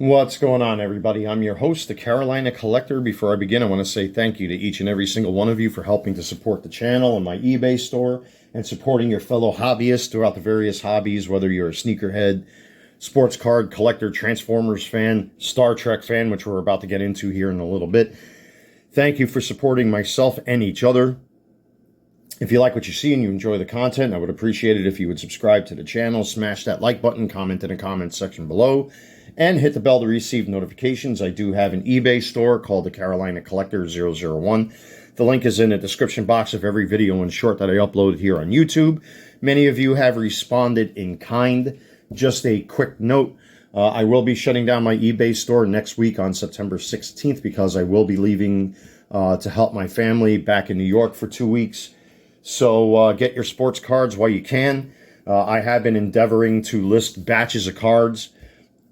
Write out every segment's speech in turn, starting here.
What's going on, everybody? I'm your host, the Carolina Collector. Before I begin, I want to say thank you to each and every single one of you for helping to support the channel and my eBay store and supporting your fellow hobbyists throughout the various hobbies, whether you're a sneakerhead, sports card collector, Transformers fan, Star Trek fan, which we're about to get into here in a little bit. Thank you for supporting myself and each other. If you like what you see and you enjoy the content, I would appreciate it if you would subscribe to the channel, smash that like button, comment in the comments section below, and hit the bell to receive notifications. I do have an eBay store called the Carolina Collector 001. The link is in the description box of every video and short that I uploaded here on YouTube. Many of you have responded in kind. Just a quick note, I will be shutting down my eBay store next week on September 16th because I will be leaving to help my family back in New York for 2 weeks. So get your sports cards while you can. I have been endeavoring to list batches of cards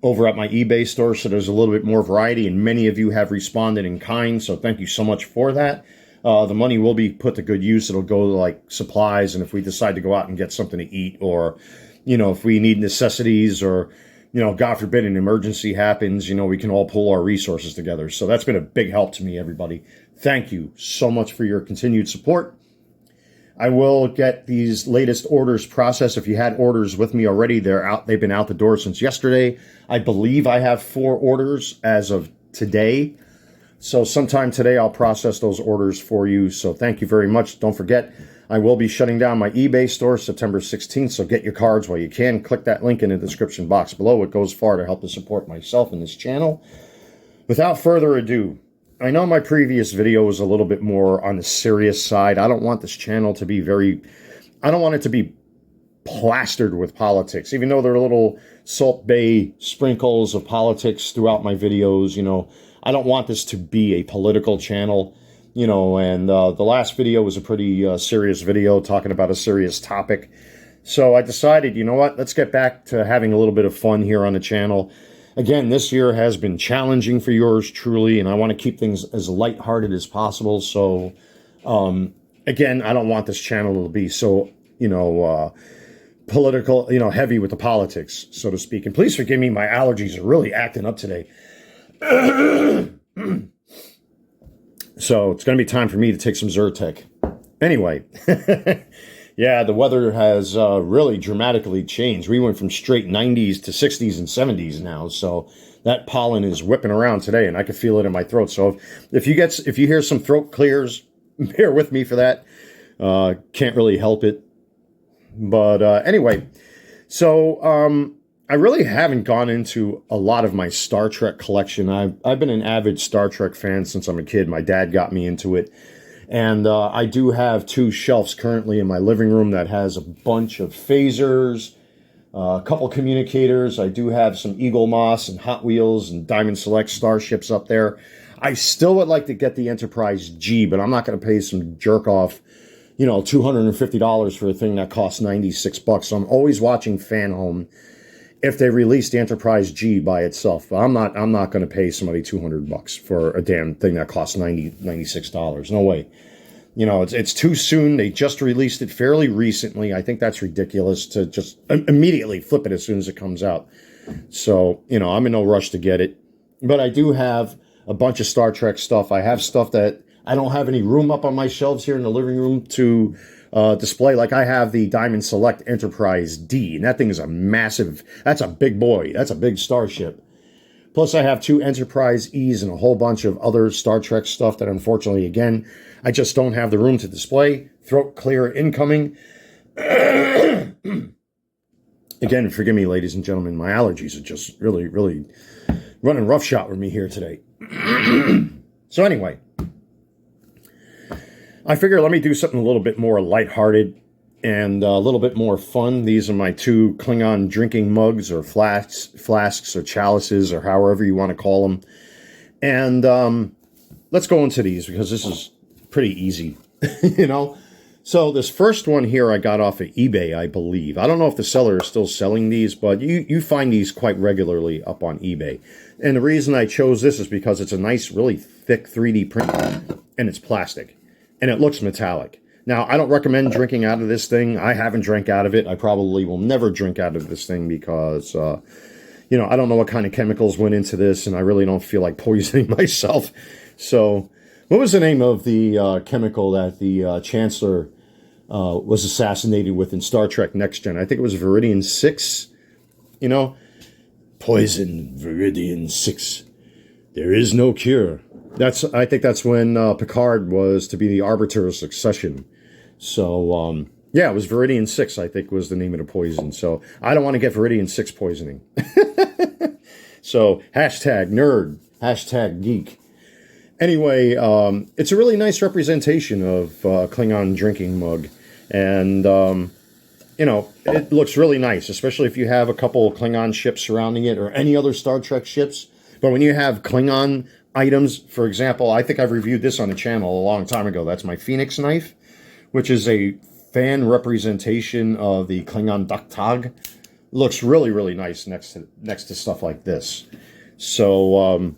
over at my eBay store, so there's a little bit more variety, and many of you have responded in kind, so thank you so much for that. The money will be put to good use. It'll go to, like, supplies, and if we decide to go out and get something to eat, or, you know, if we need necessities, or, you know, God forbid an emergency happens, you know, we can all pull our resources together. So that's been a big help to me, everybody. Thank you so much for your continued support. I will get these latest orders processed. If you had orders with me already, they're out. They've been out the door since yesterday. I believe I have 4 orders as of today. So sometime today, I'll process those orders for you. So thank you very much. Don't forget, I will be shutting down my eBay store September 16th. So get your cards while you can. Click that link in the description box below. It goes far to help to support myself and this channel. Without further ado, I know my previous video was a little bit more on the serious side. I don't want this channel to be I don't want it to be plastered with politics, even though there are little Salt Bay sprinkles of politics throughout my videos. You know, I don't want this to be a political channel, you know, and the last video was a pretty serious video talking about a serious topic. So I decided, you know what, let's get back to having a little bit of fun here on the channel. Again, this year has been challenging for yours truly, and I want to keep things as lighthearted as possible. So, again, I don't want this channel to be so, you know, political, you know, heavy with the politics, so to speak. And please forgive me, my allergies are really acting up today. So it's going to be time for me to take some Zyrtec. Anyway. Yeah, the weather has really dramatically changed. We went from straight 90s to 60s and 70s now, so that pollen is whipping around today, and I can feel it in my throat. So if you hear some throat clears, bear with me for that. Can't really help it. But anyway, so I really haven't gone into a lot of my Star Trek collection. I've been an avid Star Trek fan since I'm a kid. My dad got me into it. And I do have 2 shelves currently in my living room that has a bunch of phasers, a couple communicators. I do have some Eagle Moss and Hot Wheels and Diamond Select starships up there. I still would like to get the Enterprise G, but I'm not going to pay some jerk off, you know, $250 for a thing that costs $96. So I'm always watching Fan Home if they release the Enterprise G by itself. But I'm not going to pay somebody $200 for a damn thing that costs $96. No way. You know, it's too soon. They just released it fairly recently. I think that's ridiculous to just immediately flip it as soon as it comes out. So, you know, I'm in no rush to get it. But I do have a bunch of Star Trek stuff. I have stuff that I don't have any room up on my shelves here in the living room to display. Like I have the Diamond Select Enterprise D, and that thing is a massive, that's a big boy. That's a big starship. Plus I have 2 Enterprise E's and a whole bunch of other Star Trek stuff that unfortunately, again, I just don't have the room to display. Throat clear incoming. Again, forgive me, ladies and gentlemen, my allergies are just really, really running roughshod with me here today. So anyway, I figure let me do something a little bit more lighthearted and a little bit more fun. These are my 2 Klingon drinking mugs or flasks or chalices or however you want to call them. And let's go into these because this is pretty easy, you know. So this first one here I got off of eBay, I believe. I don't know if the seller is still selling these, but you find these quite regularly up on eBay. And the reason I chose this is because it's a nice, really thick 3D print, and it's plastic. And it looks metallic. Now, I don't recommend drinking out of this thing. I haven't drank out of it. I probably will never drink out of this thing because, I don't know what kind of chemicals went into this, and I really don't feel like poisoning myself. So, what was the name of the chemical that the Chancellor was assassinated with in Star Trek Next Gen? I think it was Viridian 6, Poison Viridian 6. There is no cure. I think that's when Picard was to be the Arbiter of Succession. So, yeah, it was Viridian 6, I think, was the name of the poison. So, I don't want to get Viridian 6 poisoning. So, hashtag nerd, hashtag geek. Anyway, it's a really nice representation of Klingon drinking mug. And, it looks really nice, especially if you have a couple Klingon ships surrounding it or any other Star Trek ships. But when you have Klingon items, for example, I think I've reviewed this on the channel a long time ago. That's my Phoenix knife, which is a fan representation of the Klingon Duktag. Looks really, really nice next to stuff like this. So,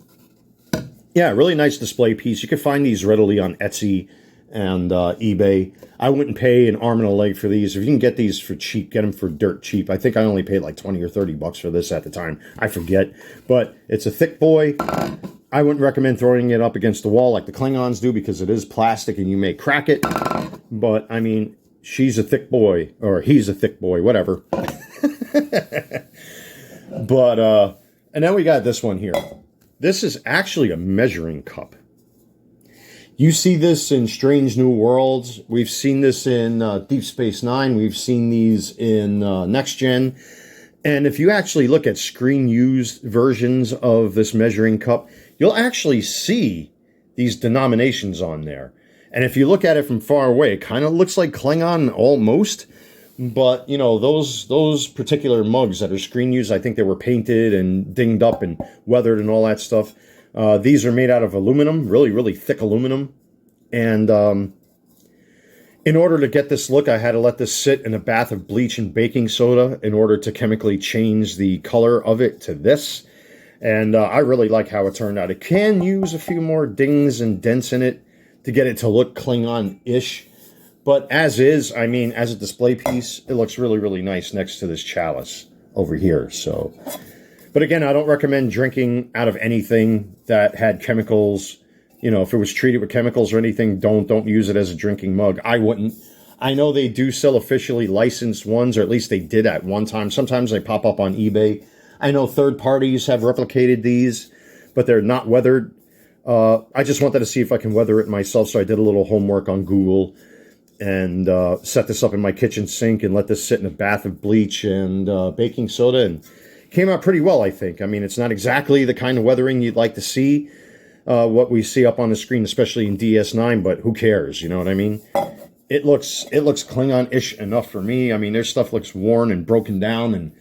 yeah, really nice display piece. You can find these readily on Etsy and eBay. I wouldn't pay an arm and a leg for these. If you can get these for cheap, get them for dirt cheap. I think I only paid like 20 or 30 bucks for this at the time. I forget. But it's a thick boy. I wouldn't recommend throwing it up against the wall like the Klingons do because it is plastic and you may crack it. But, I mean, she's a thick boy. Or he's a thick boy. Whatever. But, and then we got this one here. This is actually a measuring cup. You see this in Strange New Worlds. We've seen this in Deep Space Nine. We've seen these in Next Gen. And if you actually look at screen-used versions of this measuring cup, you'll actually see these denominations on there. And if you look at it from far away, it kind of looks like Klingon almost. But, those particular mugs that are screen-used, I think they were painted and dinged up and weathered and all that stuff. These are made out of aluminum, really, really thick aluminum. And in order to get this look, I had to let this sit in a bath of bleach and baking soda in order to chemically change the color of it to this. And I really like how it turned out. It can use a few more dings and dents in it to get it to look Klingon-ish. But as is, I mean, as a display piece, it looks really, really nice next to this chalice over here. So, but again, I don't recommend drinking out of anything that had chemicals. If it was treated with chemicals or anything, don't use it as a drinking mug. I wouldn't. I know they do sell officially licensed ones, or at least they did at one time. Sometimes they pop up on eBay. I know third parties have replicated these, but they're not weathered. I just wanted to see if I can weather it myself, so I did a little homework on Google and set this up in my kitchen sink and let this sit in a bath of bleach and baking soda, and came out pretty well, I think. I mean, it's not exactly the kind of weathering you'd like to see, what we see up on the screen, especially in DS9, but who cares, you know what I mean? It looks Klingon-ish enough for me. I mean, their stuff looks worn and broken down and,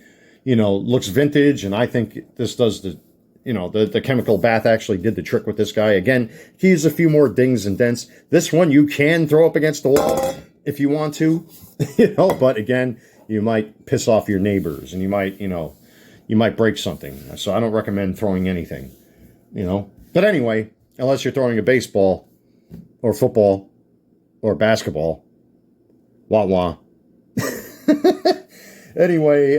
looks vintage, and I think this does the chemical bath actually did the trick with this guy. Again, he has a few more dings and dents. This one you can throw up against the wall if you want to, but again, you might piss off your neighbors and you might break something. So I don't recommend throwing anything, But anyway, unless you're throwing a baseball or football or basketball. Wah wah. Anyway,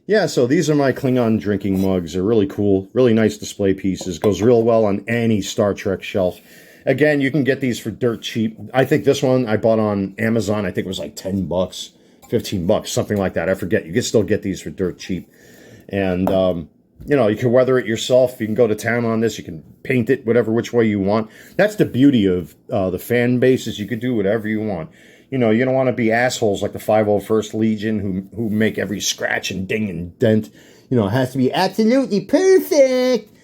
yeah, so these are my Klingon drinking mugs. They're really cool, really nice display pieces. Goes real well on any Star Trek shelf. Again, you can get these for dirt cheap. I think this one I bought on Amazon. I think it was like 10 bucks, 15 bucks, something like that. I forget. You can still get these for dirt cheap. And, you can weather it yourself. You can go to town on this. You can paint it which way you want. That's the beauty of the fan base, is you can do whatever you want. You don't want to be assholes like the 501st Legion who make every scratch and ding and dent. It has to be absolutely perfect.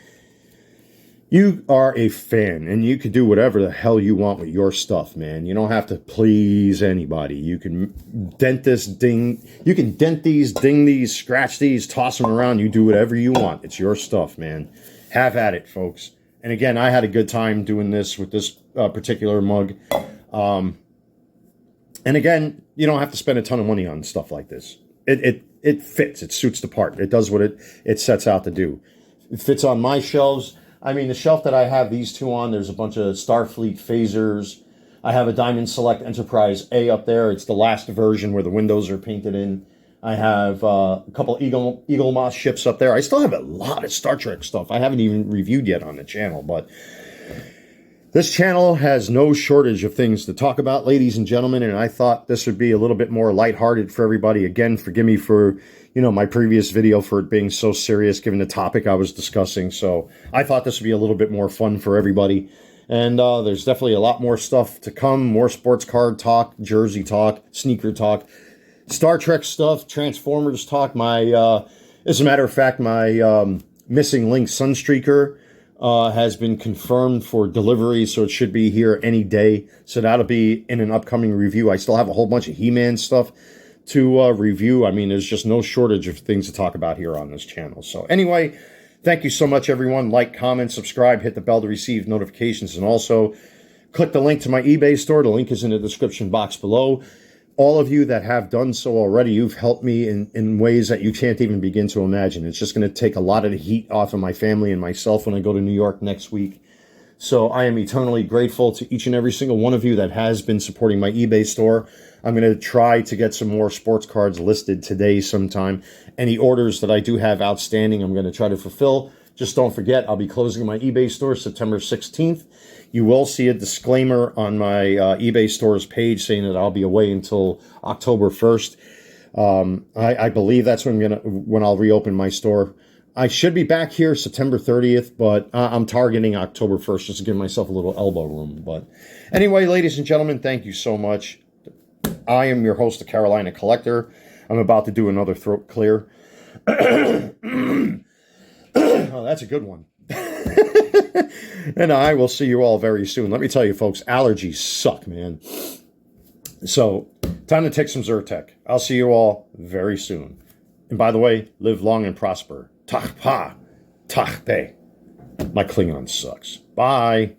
You are a fan, and you can do whatever the hell you want with your stuff, man. You don't have to please anybody. You can dent this, ding. You can dent these, ding these, scratch these, toss them around. You do whatever you want. It's your stuff, man. Have at it, folks. And again, I had a good time doing this with this particular mug. And again, you don't have to spend a ton of money on stuff like this. It fits. It suits the part. It does what it sets out to do. It fits on my shelves. I mean, the shelf that I have these two on, there's a bunch of Starfleet phasers. I have a Diamond Select Enterprise A up there. It's the last version where the windows are painted in. I have a couple Eagle Moss ships up there. I still have a lot of Star Trek stuff I haven't even reviewed yet on the channel, but this channel has no shortage of things to talk about, ladies and gentlemen, and I thought this would be a little bit more lighthearted for everybody. Again, forgive me for, my previous video for it being so serious given the topic I was discussing. So I thought this would be a little bit more fun for everybody. And there's definitely a lot more stuff to come, more sports card talk, jersey talk, sneaker talk, Star Trek stuff, Transformers talk. As a matter of fact, my Missing Link Sunstreaker has been confirmed for delivery, so it should be here any day. So that'll be in an upcoming review. I still have a whole bunch of He-Man stuff to review. I mean, there's just no shortage of things to talk about here on this channel. So anyway, thank you so much, everyone. Like, comment, subscribe, hit the bell to receive notifications, and also click the link to my eBay store. The link is in the description box below. All of you that have done so already, you've helped me in ways that you can't even begin to imagine. It's just going to take a lot of the heat off of my family and myself when I go to New York next week. So I am eternally grateful to each and every single one of you that has been supporting my eBay store. I'm going to try to get some more sports cards listed today sometime. Any orders that I do have outstanding, I'm going to try to fulfill. Just don't forget, I'll be closing my eBay store September 16th. You will see a disclaimer on my eBay store's page saying that I'll be away until October 1st. I believe that's when I'll reopen my store. I should be back here September 30th, but I'm targeting October 1st just to give myself a little elbow room. But anyway, ladies and gentlemen, thank you so much. I am your host, the Carolina Collector. I'm about to do another throat clear. Oh, that's a good one. And I will see you all very soon. Let me tell you, folks, allergies suck, man. So, time to take some Zyrtec. I'll see you all very soon. And by the way, live long and prosper. Tach pa, tach pe. My Klingon sucks. Bye.